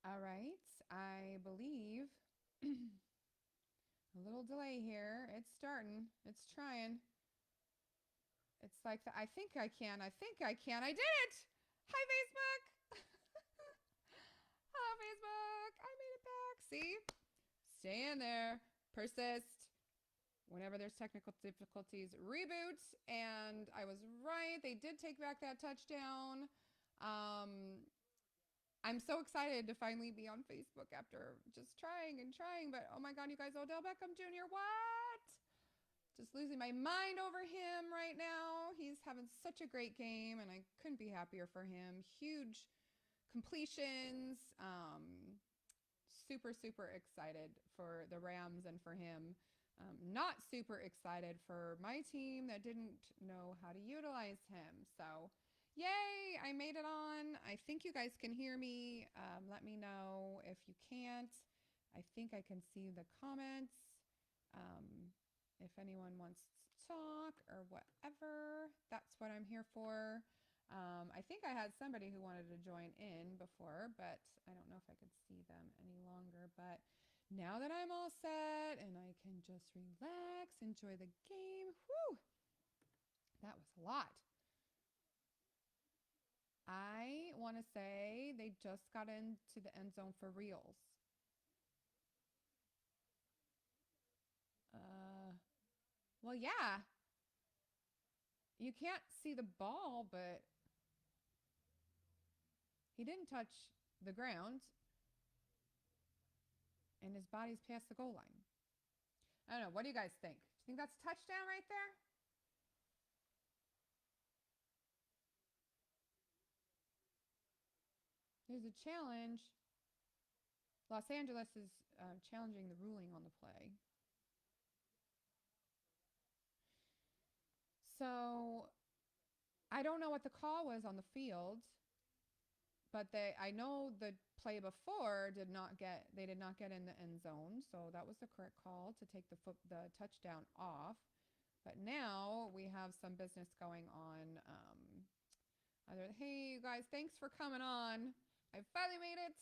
All right. I believe a little delay here. It's starting. It's trying. It's like the, I think I can. I think I can. I did it. Hi, Facebook. Hi, Facebook. I made it back. See? Stay in there. Persist. Whenever there's technical difficulties, reboot. And I was right. They did take back that touchdown. Um, I'm so excited to finally be on Facebook after just trying and trying. But oh my God, you guys, Odell Beckham Jr., what? Just losing my mind over him right now. He's having such a great game, and I couldn't be happier for him. Huge completions. Super, super excited for the Rams and for him. Not super excited for my team that didn't know how to utilize him. So, yay, I made it on. I think you guys can hear me. Let me know if you can't. I think I can see the comments. Um, if anyone wants to talk or whatever, that's what I'm here for. I think I had somebody who wanted to join in before, but I don't know if I could see them any longer. But now that I'm all set and I can just relax, enjoy the game, whew, that was a lot. I want to say they just got into the end zone for reals. Uh, well, yeah, you can't see the ball, but he didn't touch the ground and his body's past the goal line. I don't know. What do you guys think? Do you think that's a touchdown right there? There's a challenge. Los Angeles is challenging the ruling on the play. So I don't know what the call was on the field, but I know the play before they did not get in the end zone, so that was the correct call to take the touchdown off. But now we have some business going on. Hey, you guys, thanks for coming on. I finally made it.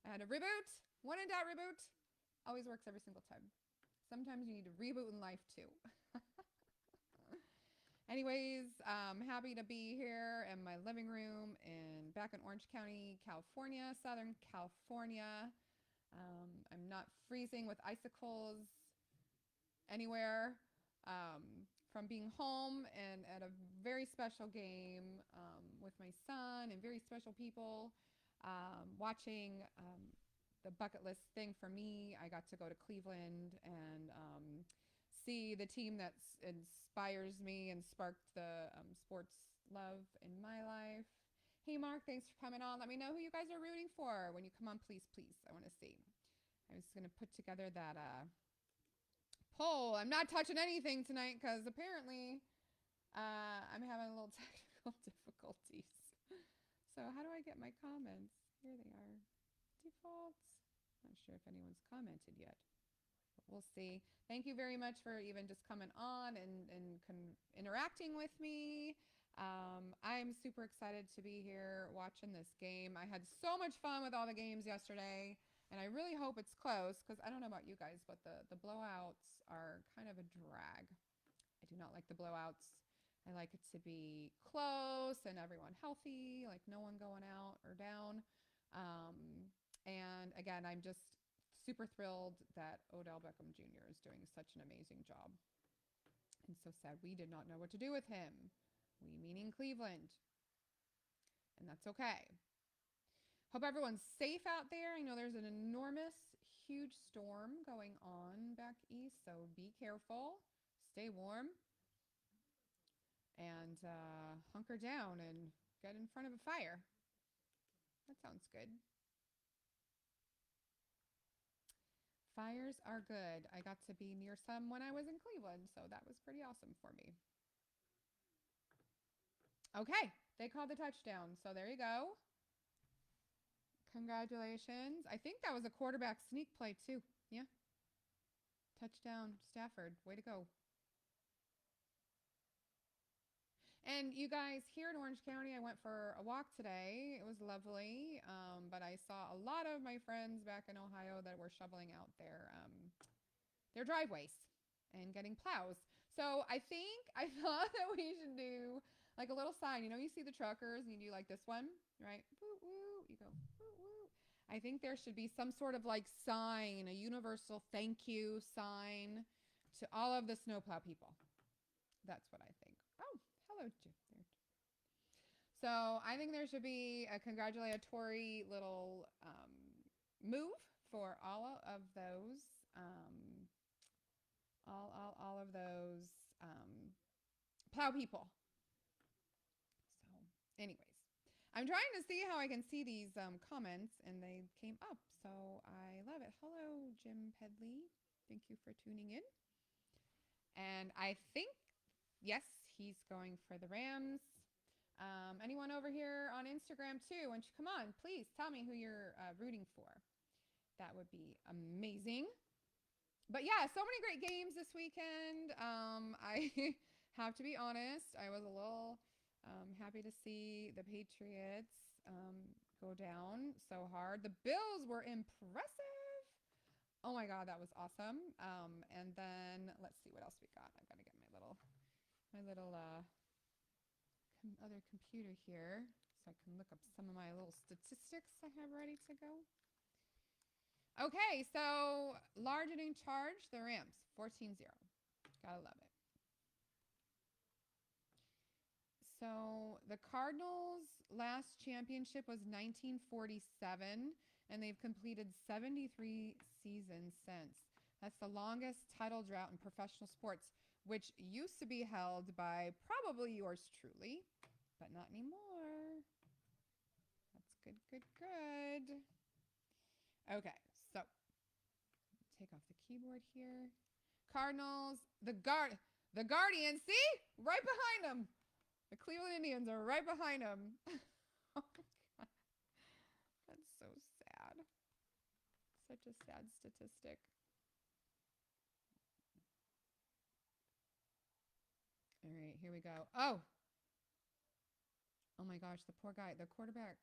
I had a reboot. When in doubt, reboot. Always works every single time. Sometimes you need to reboot in life too. Anyways, I'm happy to be here in my living room back in Orange County, California, Southern California. I'm not freezing with icicles anywhere from being home and at a very special game with my son and very special people. Watching the bucket list thing for me, I got to go to Cleveland and see the team that inspires me and sparked the sports love in my life. Hey, Mark, thanks for coming on. Let me know who you guys are rooting for when you come on, please, please. I want to see. I was going to put together that poll. I'm not touching anything tonight because apparently I'm having a little technical difficulties. So how do I get my comments? Here they are. Defaults. Not sure if anyone's commented yet. But we'll see. Thank you very much for even just coming on and interacting with me. I'm super excited to be here watching this game. I had so much fun with all the games yesterday. And I really hope it's close because I don't know about you guys, but the blowouts are kind of a drag. I do not like the blowouts. I like it to be close and everyone healthy, like no one going out or down. Um, and again, I'm just super thrilled that Odell Beckham Jr. is doing such an amazing job. And so sad we did not know what to do with him. We meaning Cleveland. And that's okay. Hope everyone's safe out there. I know there's an enormous, huge storm going on back east, so be careful, stay warm, and hunker down and get in front of a fire. That sounds good. Fires are good. I got to be near some when I was in Cleveland, so that was pretty awesome for me. Okay, they called the touchdown, so there you go. Congratulations. I think that was a quarterback sneak play, too. Yeah. Touchdown, Stafford. Way to go. And you guys, here in Orange County, I went for a walk today. It was lovely, but I saw a lot of my friends back in Ohio that were shoveling out their driveways and getting plows. So I think I thought that we should do like a little sign. You know, you see the truckers and you do like this one, right? Woo woo. You go woo woo. I think there should be some sort of like sign, a universal thank you sign to all of the snowplow people. That's what I think. Oh, hello, Jim. So I think there should be a congratulatory little move for all of those plow people. So, anyways, I'm trying to see how I can see these comments, and they came up. So I love it. Hello, Jim Pedley. Thank you for tuning in. And I think, yes, he's going for the Rams. Anyone over here on Instagram too? Why don't you come on, please tell me who you're rooting for. That would be amazing. But yeah, so many great games this weekend. I have to be honest, I was a little happy to see the Patriots go down so hard. The Bills were impressive. Oh my God, that was awesome. And then let's see what else we got. I've got to get my little other computer here so I can look up some of my little statistics I have ready to go. Okay, so large inning charge, the Rams, 14-0. Gotta love it. So the Cardinals' last championship was 1947, and they've completed 73 seasons since. That's the longest title drought in professional sports, which used to be held by probably yours truly, but not anymore. That's good, good, good. Okay, so take off the keyboard here. Cardinals, the Guardians, see? Right behind them. The Cleveland Indians are right behind them. Oh my God. That's so sad. Such a sad statistic. All right, here we go. Oh. Oh my gosh, the poor guy, the quarterback.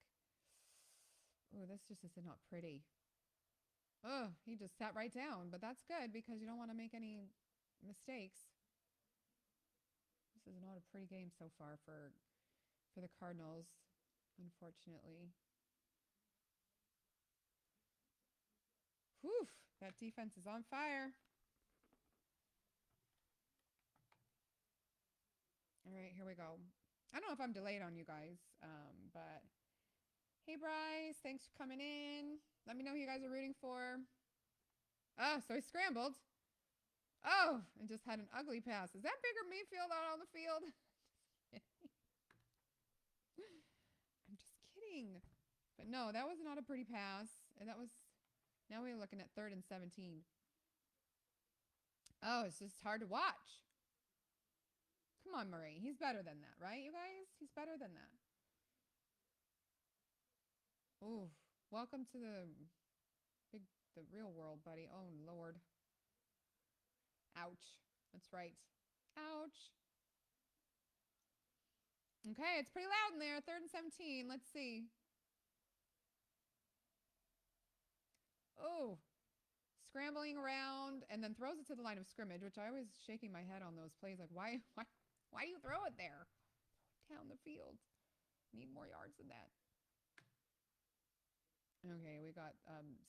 Oh, this just is not pretty. Oh, he just sat right down, but that's good because you don't want to make any mistakes. This is not a pretty game so far for the Cardinals, unfortunately. Whew, that defense is on fire. All right, here we go. I don't know if I'm delayed on you guys, but hey, Bryce, thanks for coming in. Let me know who you guys are rooting for. Oh, so he scrambled. Oh, and just had an ugly pass. Is that Baker Mayfield out on the field? I'm just kidding. But no, that was not a pretty pass. And that was, now we're looking at 3rd and 17. Oh, it's just hard to watch. Come on, Murray. He's better than that, right, you guys? He's better than that. Ooh, welcome to the real world, buddy. Oh, Lord. Ouch. That's right. Ouch. Okay, it's pretty loud in there. 3rd and 17. Let's see. Oh, scrambling around and then throws it to the line of scrimmage, which I was shaking my head on those plays. Like, why do you throw it there? Down the field. Need more yards than that. Okay, we got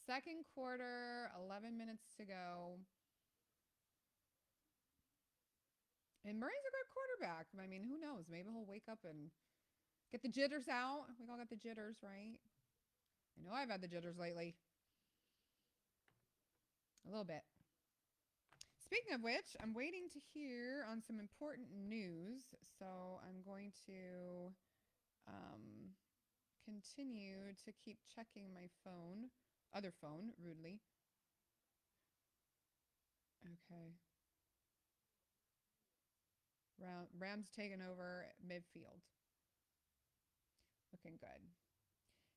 second quarter, 11 minutes to go. And Murray's a good quarterback. I mean, who knows? Maybe he'll wake up and get the jitters out. We all got the jitters, right? I know I've had the jitters lately. A little bit. Speaking of which, I'm waiting to hear on some important news. So I'm going to continue to keep checking my phone. Other phone, rudely. Okay. Rams taking over midfield. Looking good.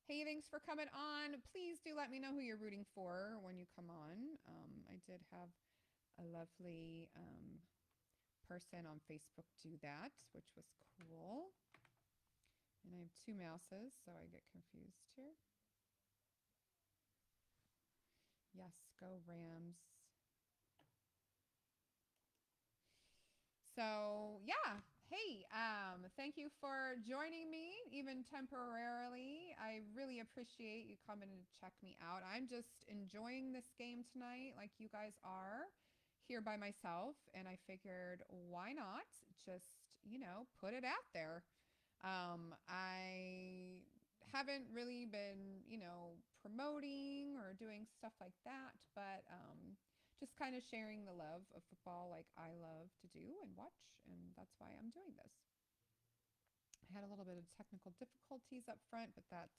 Hey, thanks for coming on. Please do let me know who you're rooting for when you come on. I did have a lovely person on Facebook do that, which was cool. And I have two mouses, so I get confused here. Yes, go Rams. So yeah, hey, thank you for joining me, even temporarily. I really appreciate you coming to check me out. I'm just enjoying this game tonight, like you guys are, here by myself, and I figured why not just, put it out there. I haven't really been, promoting or doing stuff like that, but just kind of sharing the love of football like I love to do and watch, and that's why I'm doing this. I had a little bit of technical difficulties up front, but that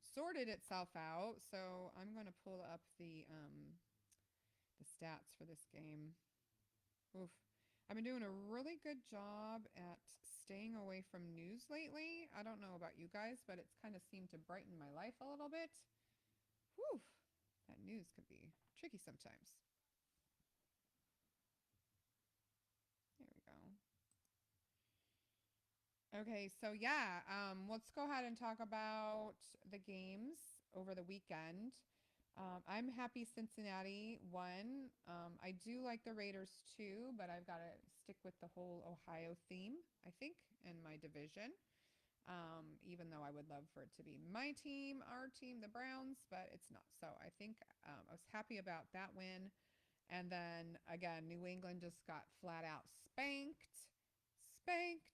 sorted itself out. So I'm going to pull up the stats for this game. Oof. I've been doing a really good job at staying away from news lately. I don't know about you guys, but it's kind of seemed to brighten my life a little bit. Whew. That news could be tricky sometimes. There we go. Okay, so yeah, let's go ahead and talk about the games over the weekend. I'm happy Cincinnati won. I do like the Raiders too, but I've got to stick with the whole Ohio theme, I think, in my division. Even though I would love for it to be my team, our team, the Browns, but it's not. So I think I was happy about that win. And then again, New England just got flat out spanked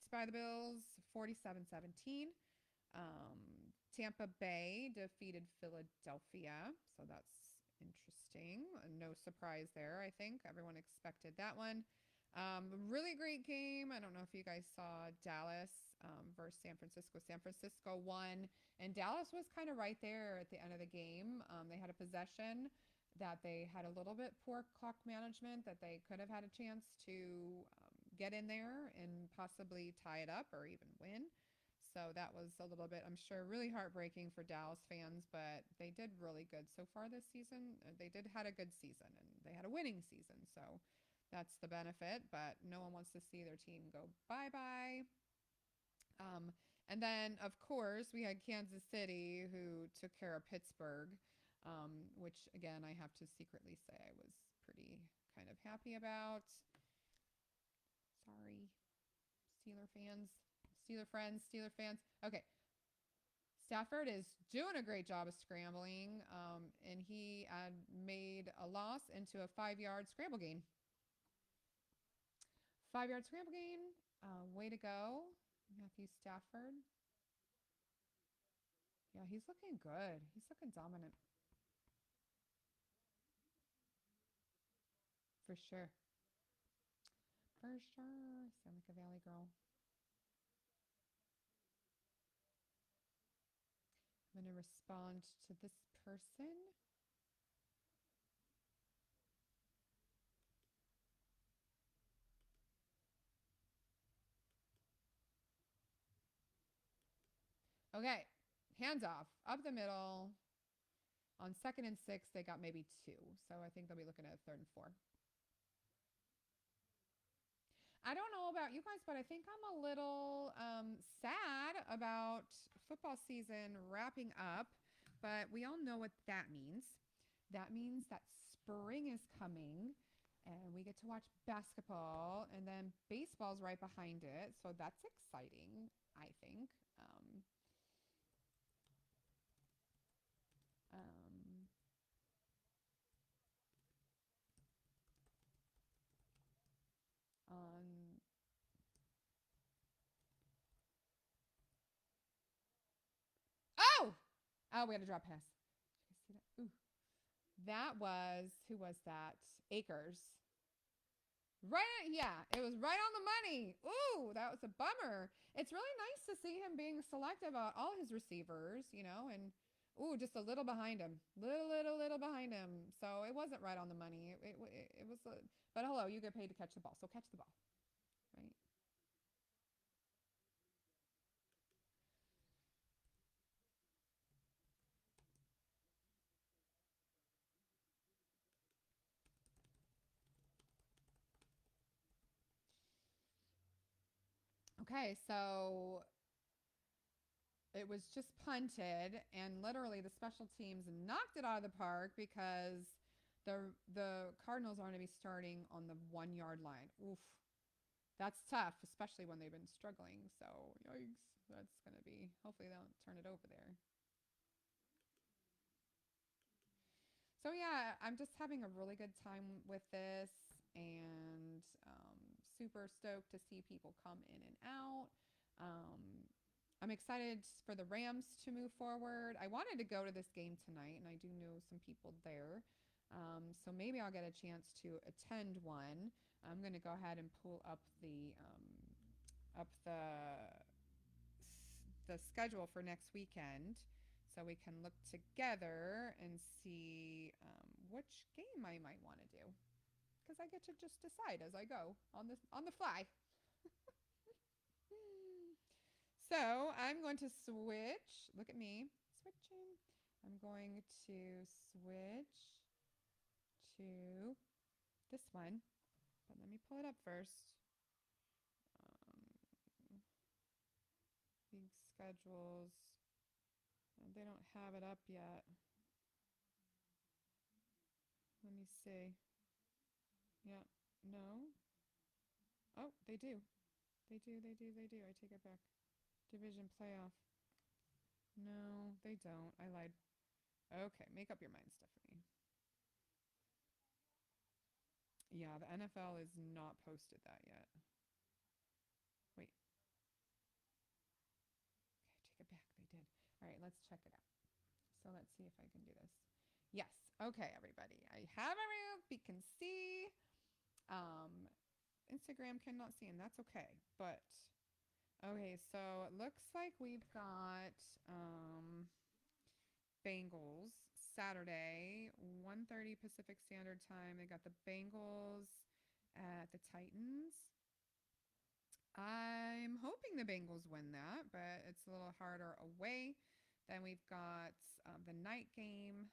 by the Bills, 47-17. Tampa Bay defeated Philadelphia, so that's interesting. No surprise there, I think. Everyone expected that one. Really great game. I don't know if you guys saw Dallas versus San Francisco. San Francisco won, and Dallas was kind of right there at the end of the game. They had a possession that they had a little bit poor clock management, that they could have had a chance to get in there and possibly tie it up or even win. So that was a little bit, I'm sure, really heartbreaking for Dallas fans, but they did really good so far this season. They did had a good season, and they had a winning season. So that's the benefit, but no one wants to see their team go bye-bye. And then, of course, we had Kansas City, who took care of Pittsburgh, which, again, I have to secretly say I was pretty kind of happy about. Sorry, Steeler fans, Steeler friends, Steeler fans. Okay, Stafford is doing a great job of scrambling, and he made a loss into a 5-yard scramble gain. 5-yard scramble gain. Way to go, Matthew Stafford. Yeah, he's looking good. He's looking dominant. For sure. For sure. Sound like a Valley girl. I'm going to respond to this person. Okay. Hands off. Up the middle. On 2nd and 6, they got maybe 2. So I think they'll be looking at 3rd and 4. I don't know about you guys, but I think I'm a little sad about football season wrapping up. But we all know what that means. That means that spring is coming and we get to watch basketball, and then baseball's right behind it. So that's exciting, I think. Um, on Oh! Oh, we had a drop pass. Did you guys see that? Ooh. That was, who was that? Akers. Right, yeah, it was right on the money. Ooh, that was a bummer. It's really nice to see him being selective about all his receivers, and ooh, just a little behind him, little behind him. So it wasn't right on the money. It was, but hello, you get paid to catch the ball, so catch the ball, right? Okay, so it was just punted, and literally the special teams knocked it out of the park because the Cardinals are going to be starting on the 1 yard line. Oof, that's tough, especially when they've been struggling. So yikes, that's going to be. Hopefully they don't turn it over there. So yeah, I'm just having a really good time with this, and super stoked to see people come in and out. Um, I'm excited for the Rams to move forward. I wanted to go to this game tonight, and I do know some people there. So maybe I'll get a chance to attend one. I'm going to go ahead and pull up the schedule for next weekend, so we can look together and see which game I might want to do, because I get to just decide as I go on the fly. So I'm going to switch. Look at me switching. I'm going to switch to this one, but let me pull it up first. Um, League schedules. They don't have it up yet. Let me see. Yeah, no. Oh, they do. They do. I take it back. Division playoff. No, they don't. I lied. Okay, make up your mind, Stephanie. Yeah, the NFL is not posted that yet. Wait. Okay, take it back. They did. All right, let's check it out. So let's see if I can do this. Yes. Okay, everybody. I have a roof. We can see. Um, Instagram cannot see, and that's okay. But okay, so it looks like we've got Bengals Saturday, 1:30 Pacific Standard Time. They got the Bengals at the Titans. I'm hoping the Bengals win that, but it's a little harder away. Then we've got the night game,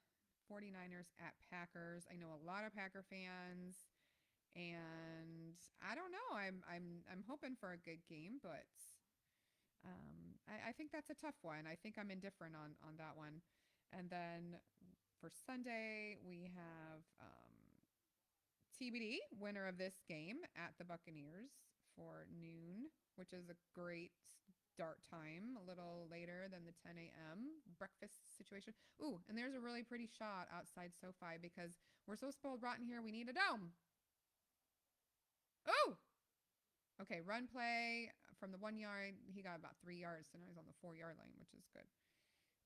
49ers at Packers. I know a lot of Packer fans, and I don't know. I'm hoping for a good game, but I think that's a tough one. I think I'm indifferent on that one. And then for Sunday, we have TBD, winner of this game at the Buccaneers for noon, which is a great start time, a little later than the 10 a.m. breakfast situation. Ooh, and there's a really pretty shot outside SoFi because we're so spoiled rotten here. We need a dome. Ooh! Okay, run play from the 1 yard. He got about 3 yards, so now he's on the 4 yard line, which is good.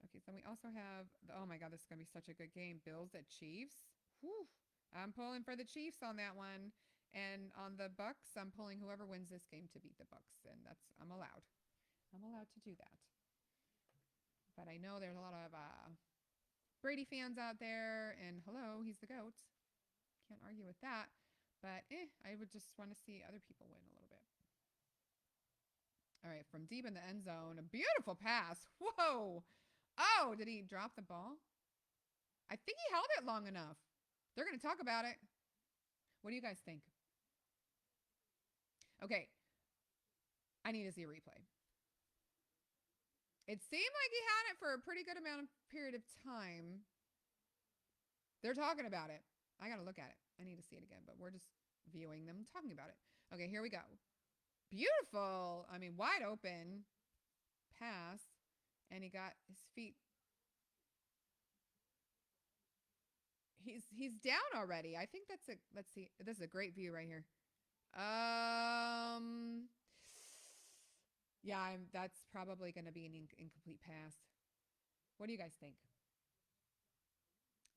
Okay, so we also have, oh my God, this is going to be such a good game. Bills at Chiefs. Whew. I'm pulling for the Chiefs on that one. And on the Bucks, I'm pulling whoever wins this game to beat the Bucks. And I'm allowed. I'm allowed to do that. But I know there's a lot of Brady fans out there. And hello, he's the GOAT. Can't argue with that. But I would just want to see other people win a little bit. All right, from deep in the end zone, a beautiful pass. Whoa. Oh, did he drop the ball? I think he held it long enough. They're going to talk about it. What do you guys think? Okay. I need to see a replay. It seemed like he had it for a pretty good amount of period of time. They're talking about it. I got to look at it. I need to see it again, but we're just viewing them talking about it. Okay, here we go. Beautiful. I mean, wide open pass. And he got his feet. He's down already. I think that's let's see. This is a great view right here. Yeah, that's probably going to be an incomplete pass. What do you guys think?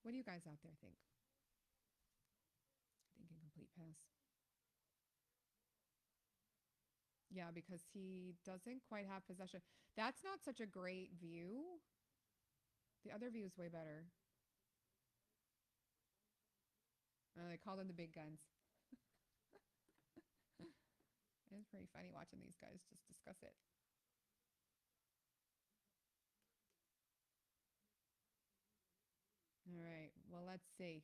What do you guys out there think? I think incomplete pass. Yeah, because he doesn't quite have possession. That's not such a great view. The other view is way better. They call them the big guns. It's pretty funny watching these guys just discuss it. All right. Well, let's see.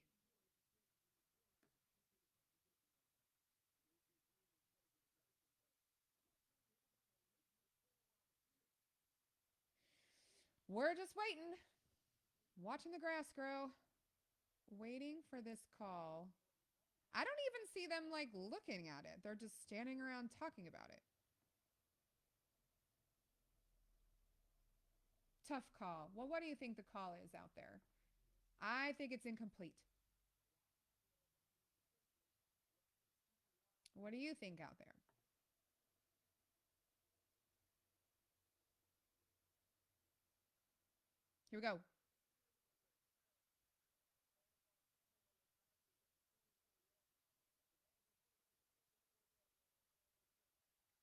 We're just waiting, watching the grass grow, waiting for this call. I don't even see them like looking at it. They're just standing around talking about it. Tough call. Well, what do you think the call is out there? I think it's incomplete. What do you think out there? Here we go.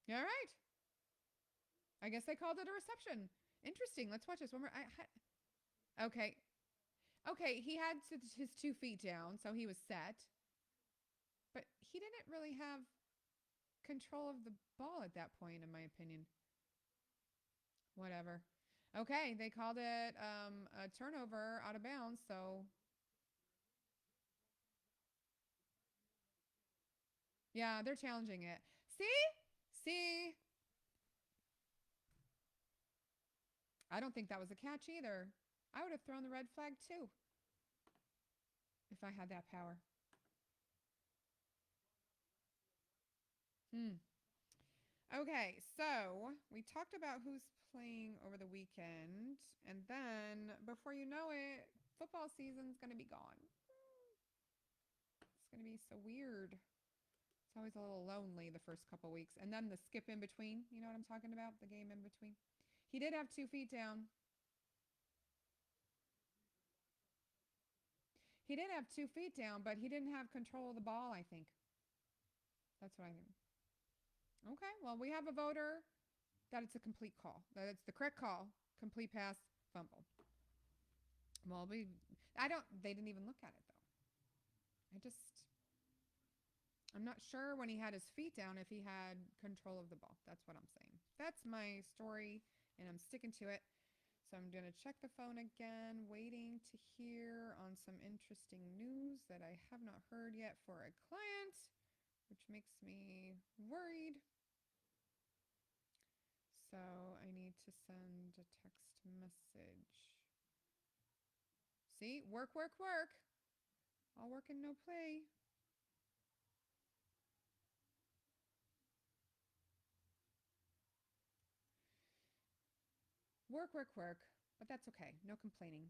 All right. I guess they called it a reception. Interesting. Let's watch this one more. Okay. Okay. He had his 2 feet down, so he was set. But he didn't really have control of the ball at that point, in my opinion. Whatever. Okay. They called it a turnover out of bounds, so. Yeah, they're challenging it. See? See? I don't think that was a catch either. I would have thrown the red flag too if I had that power. Okay, so we talked about who's playing over the weekend, and then before you know it, football season's going to be gone. It's going to be so weird. It's always a little lonely the first couple weeks, and then the skip in between. You know what I'm talking about? The game in between. He did have 2 feet down. He did have 2 feet down, but he didn't have control of the ball, I think. That's what I think. Okay, well, we have a voter that it's a complete call. That it's the correct call. Complete pass, fumble. Well, they didn't even look at it, though. I'm not sure when he had his feet down if he had control of the ball. That's what I'm saying. That's my story, and I'm sticking to it. So I'm going to check the phone again, waiting to hear on some interesting news that I have not heard yet for a client, which makes me worried. So I need to send a text message. See? Work, work, work. All work and no play. Work, work, work. But that's okay. No complaining.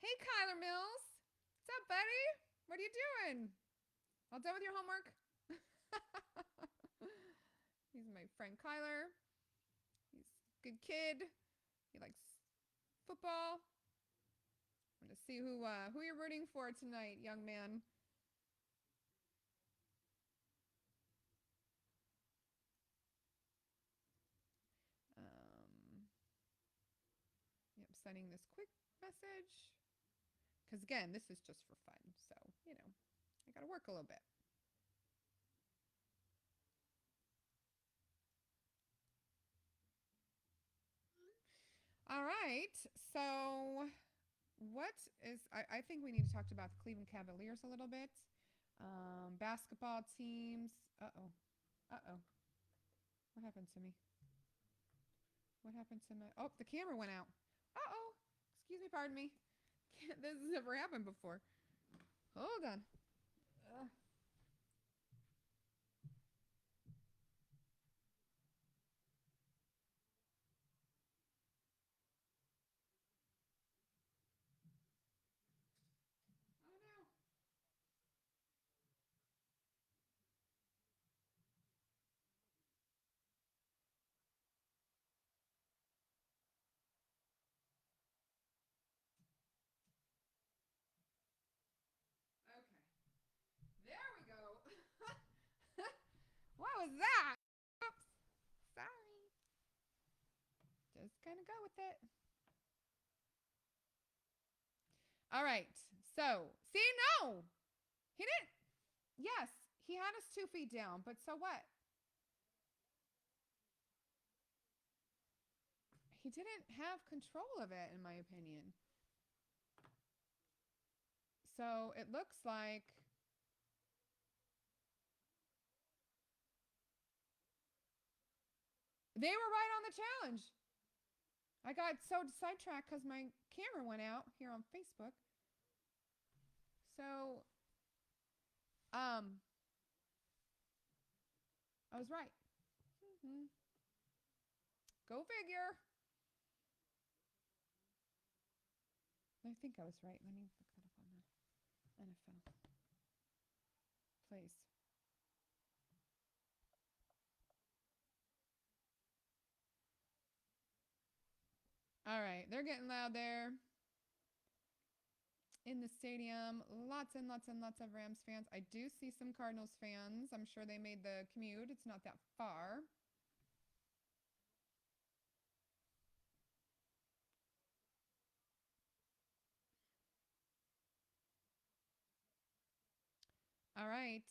Hey, Kyler Mills. What's up, buddy? What are you doing? All done with your homework? He's my friend Kyler. He's a good kid. He likes football. I'm going to see who you're rooting for tonight, young man. Yep, sending this quick message. Because again, this is just for fun. So, I got to work a little bit. All right. So, what is, I think we need to talk about the Cleveland Cavaliers a little bit. Basketball teams. Uh-oh. Uh-oh. What happened to me? What happened to my, oh, the camera went out. Uh-oh. Excuse me, pardon me. This has never happened before. Hold on. Oh no. Okay. There we go. What was that? Oops. Sorry. Just gonna go with it. All right. So, see, no. He didn't. Yes, he had us 2 feet down, but so what? He didn't have control of it, in my opinion. So it looks like they were right on the challenge. I got so sidetracked because my camera went out here on Facebook. So, I was right. Mm-hmm. Go figure. I think I was right. Let me look that up on the NFL. Please. All right, they're getting loud there in the stadium. Lots and lots and lots of Rams fans. I do see some Cardinals fans. I'm sure they made the commute. It's not that far. All right,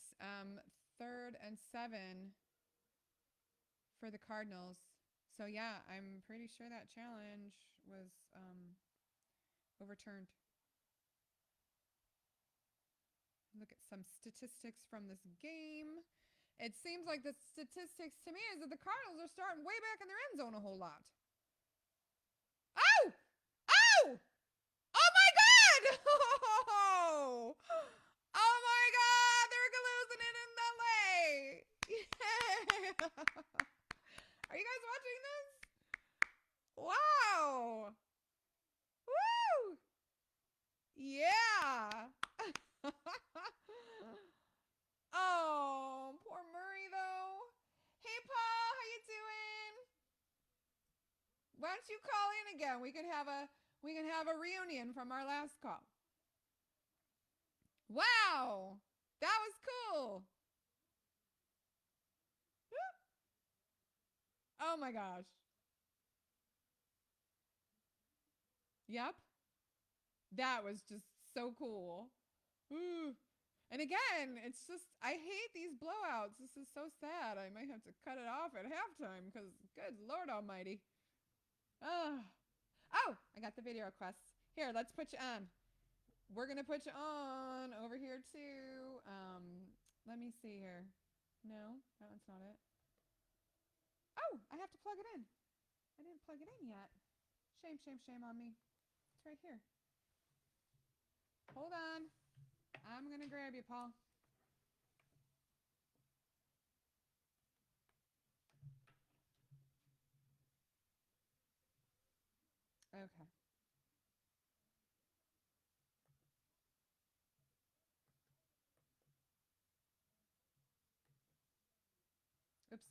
3rd and 7 for the Cardinals. So yeah, I'm pretty sure that challenge was overturned. Look at some statistics from this game. It seems like the statistics to me is that the Cardinals are starting way back in their end zone a whole lot. Oh! Oh! Oh my God! Oh, oh my God! They're losing it in LA. Yeah. Are you guys watching this? Wow! Woo! Yeah. Oh, poor Murray though. Hey Paul, how you doing? Why don't you call in again? We can have a reunion from our last call. Wow, that was cool. Oh my gosh. Yep, that was just so cool. Ooh. And again, it's just I hate these blowouts. This is so sad. I might have to cut it off at halftime because good Lord Almighty. Oh, oh, I got the video request. Here, let's put you on. We're gonna put you on over here too. Let me see here. No, that one's not it. Oh, I have to plug it in. I didn't plug it in yet. Shame, shame, shame on me. It's right here. Hold on. I'm gonna grab you, Paul. Okay. Oops.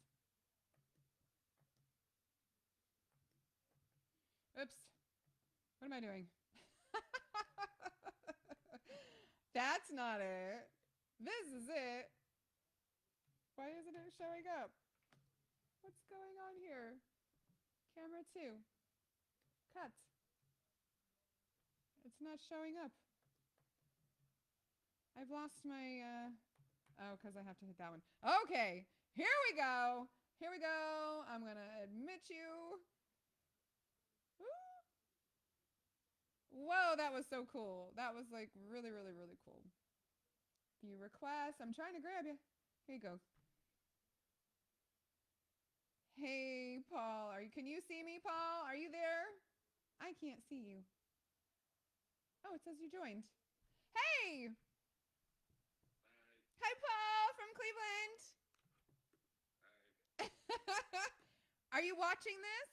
Oops. What am I doing? That's not it. This is it. Why isn't it showing up? What's going on here? Camera 2. Cut. It's not showing up. I've lost my, oh, because I have to hit that one. Okay, here we go. Here we go. I'm going to admit you. Whoa, that was so cool. That was like really, really, really cool. View request. I'm trying to grab you. Here you go. Hey, Paul. Can you see me, Paul? Are you there? I can't see you. Oh, it says you joined. Hey! Hi, Paul from Cleveland. Are you watching this?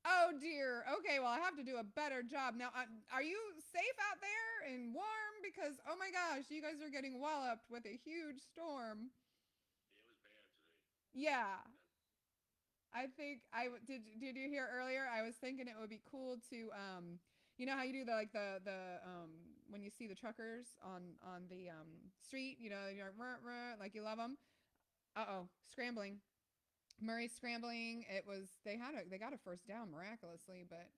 Oh dear. Okay, well I have to do a better job now. Are you safe out there and warm? Because oh my gosh, you guys are getting walloped with a huge storm. Yeah, I think did. Did you hear earlier? I was thinking it would be cool to you know how you do the when you see the truckers on the street, you know, you're like you love them. Uh-oh, scrambling. Murray scrambling. It was they got a first down miraculously, but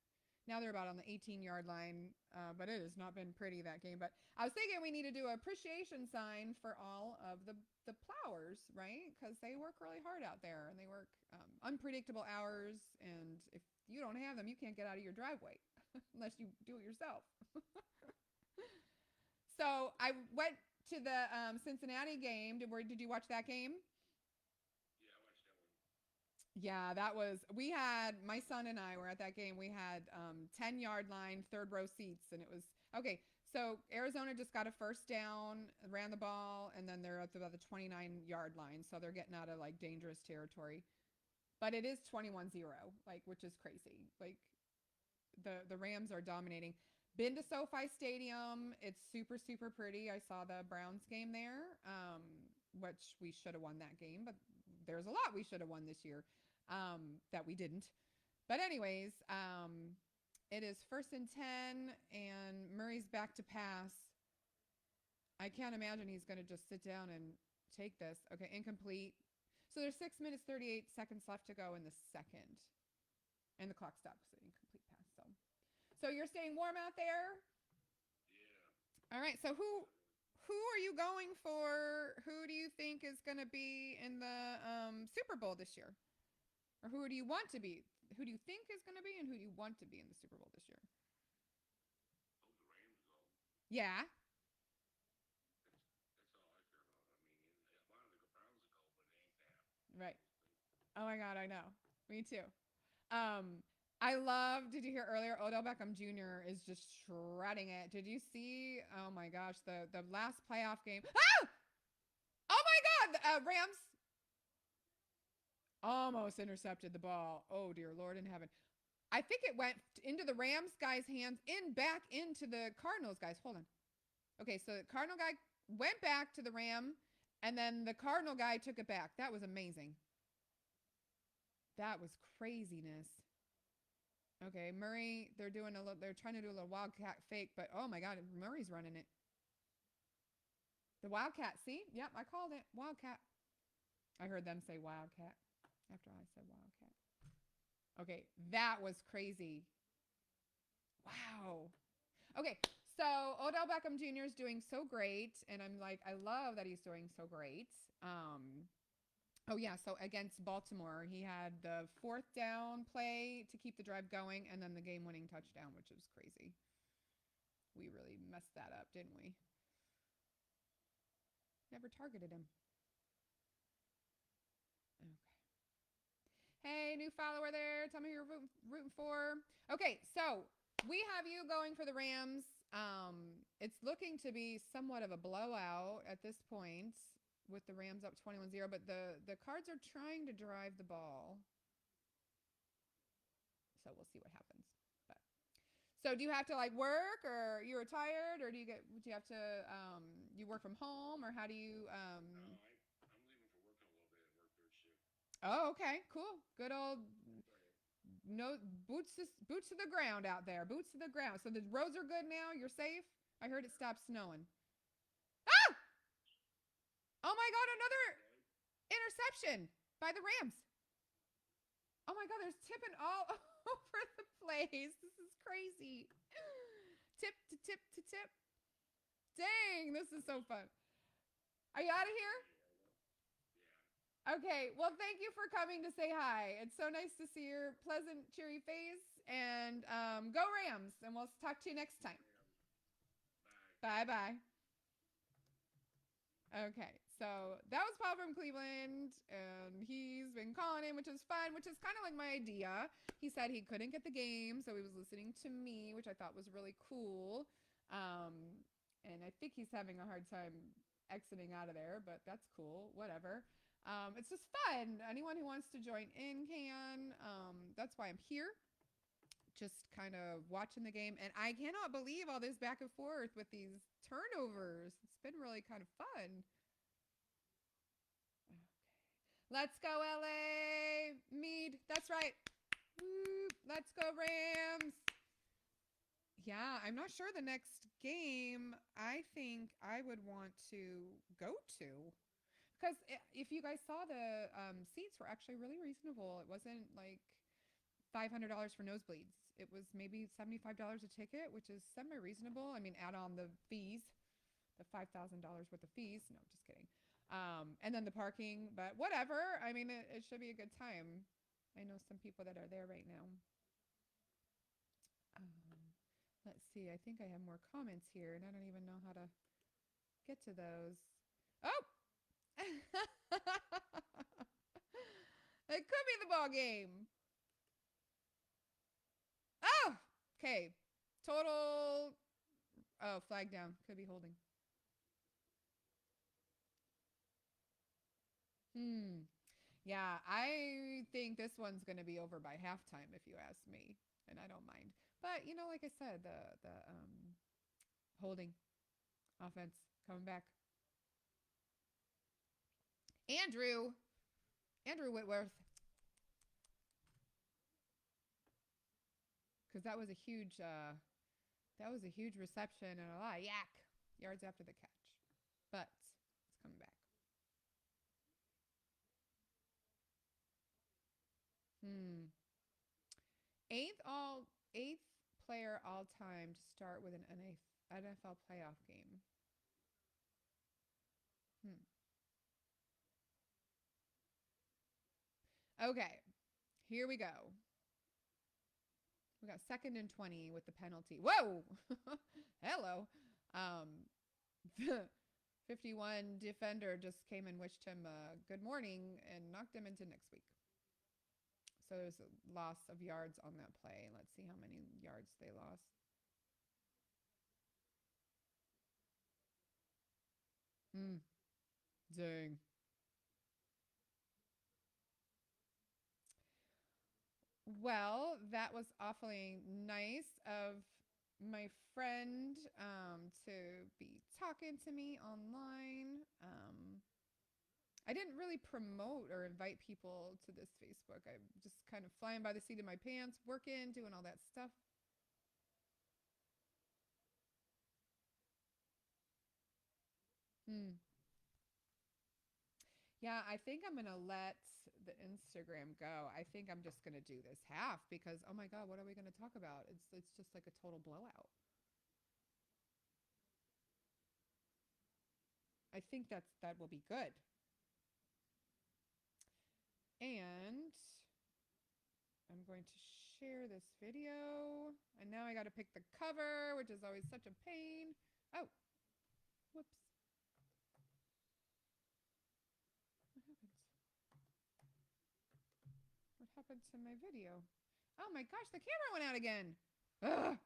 now they're about on the 18-yard line. But it has not been pretty that game. But I was thinking we need to do an appreciation sign for all of the plowers, right? Because they work really hard out there and they work unpredictable hours. And if you don't have them, you can't get out of your driveway unless you do it yourself. So I went to the Cincinnati game. Did you watch that game? Yeah, we had, my son and I were at that game. We had 10-yard line, third row seats, and it was okay. So Arizona just got a first down, ran the ball, and then they're at about the 29-yard line. So they're getting out of like dangerous territory. But it is 21-0, like, which is crazy. Like, the Rams are dominating. Been to SoFi Stadium. It's super, super pretty. I saw the Browns game there, which we should have won that game, but there's a lot we should have won this year that we didn't. But anyways, it is first and 10, and Murray's back to pass. I can't imagine he's going to just sit down and take this. Okay, incomplete. So there's 6 minutes 38 seconds left to go in the second, and the clock stops. So incomplete pass. So you're staying warm out there. All right. So who are you going for? Who do you think is going to be in the Super Bowl this year? Or who do you want to be? Who do you think is going to be, and who do you want to be in the Super Bowl this year? Yeah. Right. Oh my God, I know. Me too. Um, I love. Did you hear earlier? Odell Beckham Jr. is just shredding it. Did you see? Oh my gosh, the last playoff game. Ah! Oh my God, Rams almost intercepted the ball. Oh dear Lord in heaven. I think it went into the Rams guy's hands, back into the Cardinals guys. Hold on. Okay, so the Cardinal guy went back to the Ram, and then the Cardinal guy took it back. That was amazing. That was craziness. Okay, Murray, they're trying to do a little wildcat fake, but oh my God, Murray's running it. The wildcat, see? Yep, I called it wildcat. I heard them say wildcat after I said wildcat. Okay, that was crazy. Wow. Okay, so Odell Beckham Jr. is doing so great, and I'm like, I love that he's doing so great. Oh yeah, so against Baltimore, he had the fourth down play to keep the drive going, and then the game-winning touchdown, which was crazy. We really messed that up, didn't we? Never targeted him. Okay. Hey, new follower there. Tell me who you're rooting for. Okay, so we have you going for the Rams. It's looking to be somewhat of a blowout at this point with the Rams up 21-0, but the Cards are trying to drive the ball. So we'll see what happens. But so do you have to like work, or you're retired, or do you have to you work from home, or how do you Oh, okay, cool. Good old no boots to the ground out there. Boots to the ground. So the roads are good now. You're safe. I heard it stopped snowing. Ah! Oh my God! Another interception by the Rams. Oh my God! There's tipping all over the place. This is crazy. Tip to tip to tip. Dang! This is so fun. Are you out of here? Okay. Well, thank you for coming to say hi. It's so nice to see your pleasant, cheery face. And go Rams. And we'll talk to you next time. Bye bye. Okay, so that was Paul from Cleveland, and he's been calling in, which is fun, which is kind of like my idea. He said he couldn't get the game, so he was listening to me, which I thought was really cool. And I think he's having a hard time exiting out of there, but that's cool. Whatever. It's just fun. Anyone who wants to join in can. That's why I'm here, just kind of watching the game. And I cannot believe all this back and forth with these turnovers. It's been really kind of fun. Okay. Let's go, LA. Mead. That's right. Woo. Let's go, Rams. Yeah, I'm not sure the next game I think I would want to go to. Because if you guys saw, the seats were actually really reasonable. It wasn't like $500 for nosebleeds. It was maybe $75 a ticket, which is semi-reasonable. I mean, add on the fees, the $5,000 worth of fees. No, just kidding. And then the parking, but whatever. I mean, it should be a good time. I know some people that are there right now. Let's see. I think I have more comments here, and I don't even know how to get to those. Oh! It could be the ball game. Oh, okay. Total. Oh, flag down. Could be holding. Yeah, I think this one's going to be over by halftime if you ask me, and I don't mind. But, like I said, the holding offense coming back. Andrew Whitworth, because that was a huge reception and a lot of yak yards after the catch. But it's coming back. Hmm. Eighth player all time to start with an NFL playoff game. Hmm. Okay, here we go. We got 2nd and 20 with the penalty. Whoa! Hello. Um, the 51 defender just came and wished him good morning and knocked him into next week. So there's a loss of yards on that play. Let's see how many yards they lost. Dang. Well, that was awfully nice of my friend to be talking to me online. I didn't really promote or invite people to this Facebook. I'm just kind of flying by the seat of my pants, working, doing all that stuff. Hmm. Yeah, I think I'm going to let the Instagram go. I think I'm just going to do this half because oh my god, what are we going to talk about? It's just like a total blowout. I think that will be good. And I'm going to share this video. And now I got to pick the cover, which is always such a pain. Oh, whoops. What happened? What happened to my video? Oh my gosh, the camera went out again. Ugh.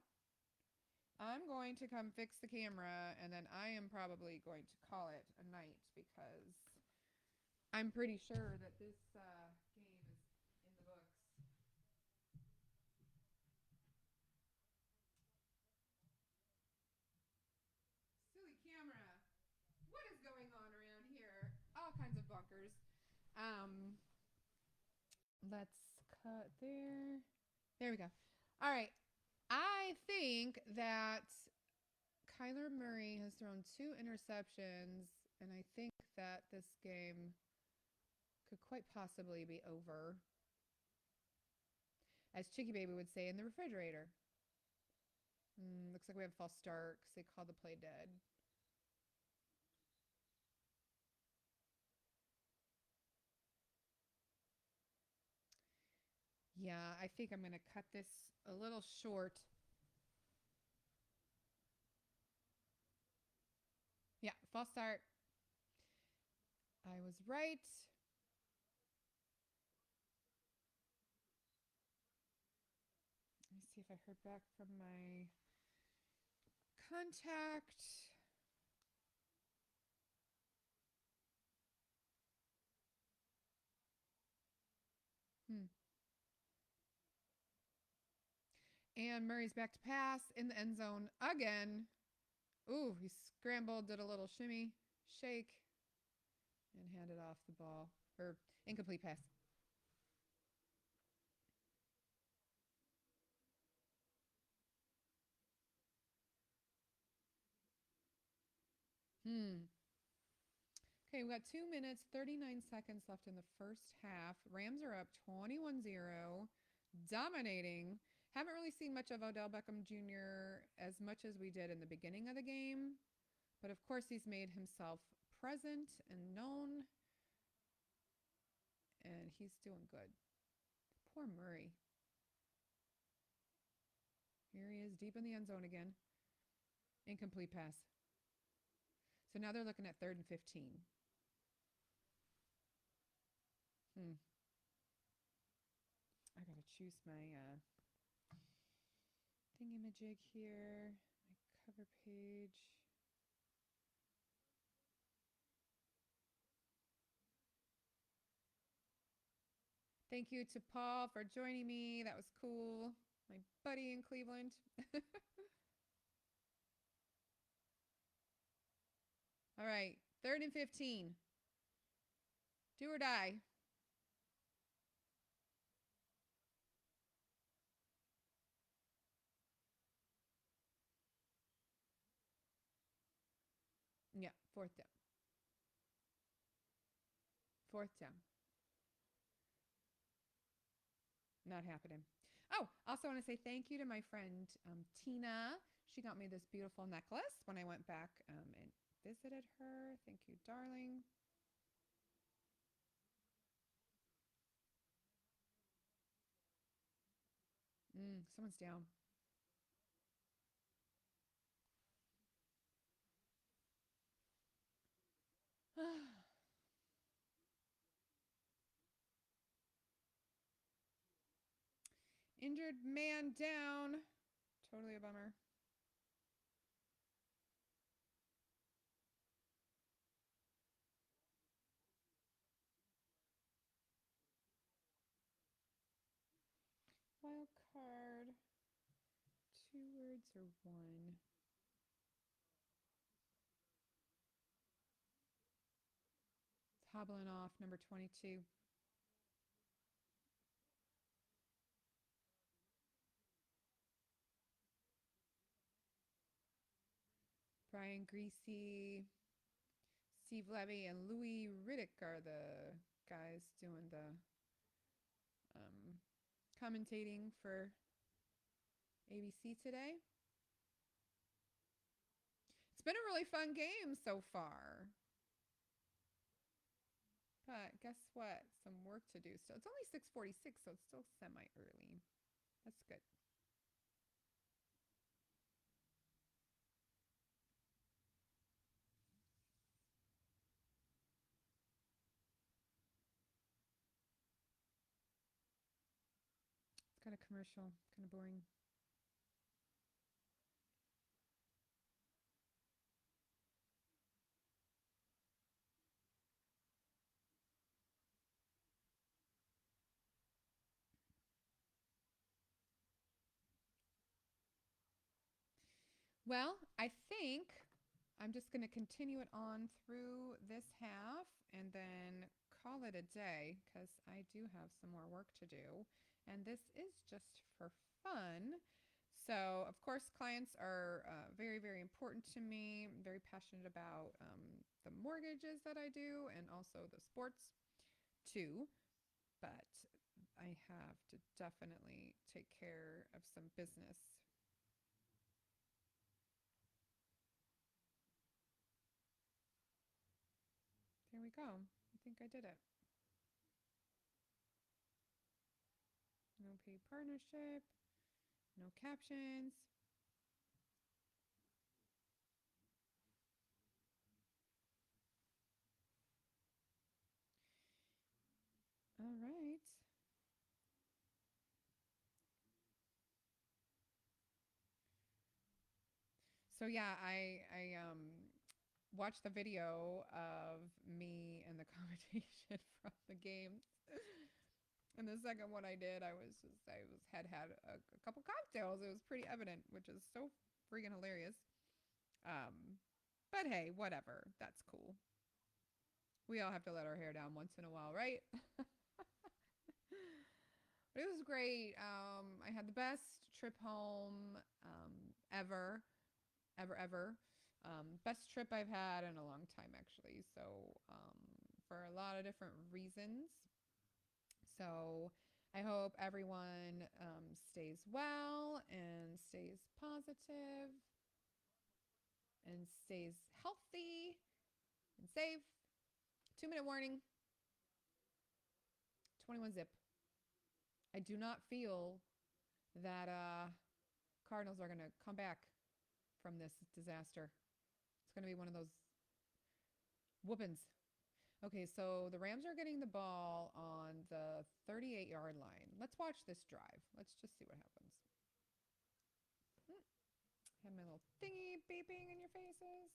I'm going to come fix the camera and then I am probably going to call it a night because I'm pretty sure that this game is in the books. Silly camera. What is going on around here? All kinds of bunkers. Um, let's cut there. There we go. All right. I think that Kyler Murray has thrown 2 interceptions, and I think that this game could quite possibly be over, as Chicky Baby would say in the refrigerator. Looks like we have a false start because they called the play dead. Yeah, I think I'm going to cut this a little short. Yeah, false start. I was right. Let me see if I heard back from my contact. Hmm. And Murray's back to pass in the end zone again. Ooh, he scrambled, did a little shimmy, shake, and handed off the ball. Or incomplete pass. Okay, we got 2 minutes, 39 seconds left in the first half. Rams are up 21-0, dominating. Haven't really seen much of Odell Beckham Jr. as much as we did in the beginning of the game. But of course, he's made himself present and known. And he's doing good. Poor Murray. Here he is, deep in the end zone again. Incomplete pass. So now they're looking at 3rd and 15. Hmm. I gotta choose my thingamajig here. My cover page. Thank you to Paul for joining me. That was cool. My buddy in Cleveland. All right, 3rd and 15. Do or die. Yeah, 4th down. 4th down. Not happening. Oh, also want to say thank you to my friend Tina. She got me this beautiful necklace when I went back and visited her. Thank you, darling. Someone's down. Injured man down. Totally a bummer. Wild card. 2 words or 1? It's hobbling off, number 22. Brian Greasy, Steve Levy, and Louis Riddick are the guys doing the commentating for ABC today. It's been a really fun game so far. But guess what? Some work to do still. It's only 6:46, so it's still semi-early. That's good. It's kind of commercial, kind of boring. Well, I think I'm just going to continue it on through this half and then call it a day because I do have some more work to do. And this is just for fun. So, of course, clients are very, very important to me. I'm very passionate about the mortgages that I do and also the sports too. But I have to definitely take care of some business. There we go. I think I did it. No paid partnership, no captions. All right. So yeah, I watched the video of me and the conversation from the games. And the second one I did, had a couple cocktails. It was pretty evident, which is so freaking hilarious. Um, but hey, whatever. That's cool. We all have to let our hair down once in a while, right? But it was great. I had the best trip home ever, ever. Best trip I've had in a long time, actually. So, for a lot of different reasons. So, I hope everyone stays well and stays positive and stays healthy and safe. 2-minute warning, 21 zip. I do not feel that Cardinals are going to come back from this disaster. It's going to be one of those whoopings. Okay, so the Rams are getting the ball on the 38-yard line. Let's watch this drive. Let's just see what happens. Have my little thingy beeping in your faces.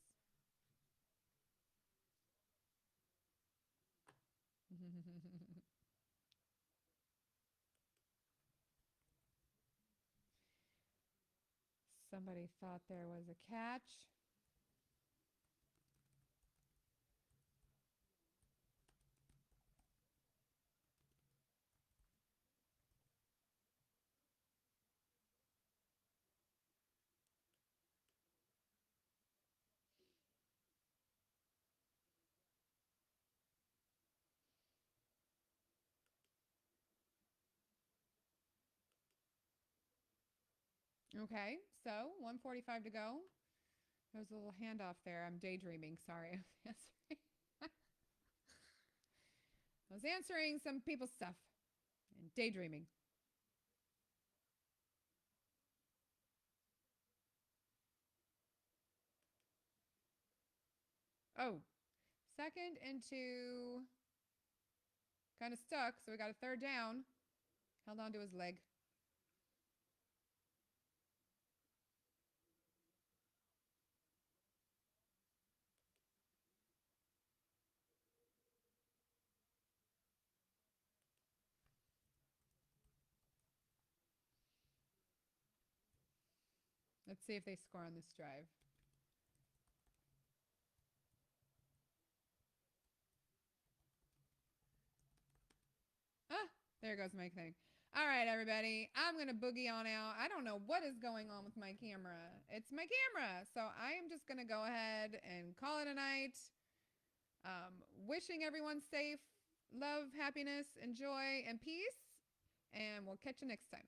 Somebody thought there was a catch. Okay, so 1:45 to go. There's a little handoff there. I'm daydreaming. Sorry. I was answering some people's stuff and daydreaming. Oh, second into kind of stuck. So we got a third down. Held on to his leg. Let's see if they score on this drive. Ah, there goes my thing. All right, everybody. I'm going to boogie on out. I don't know what is going on with my camera. It's my camera. So I am just going to go ahead and call it a night. Wishing everyone safe, love, happiness, and joy, and peace. And we'll catch you next time.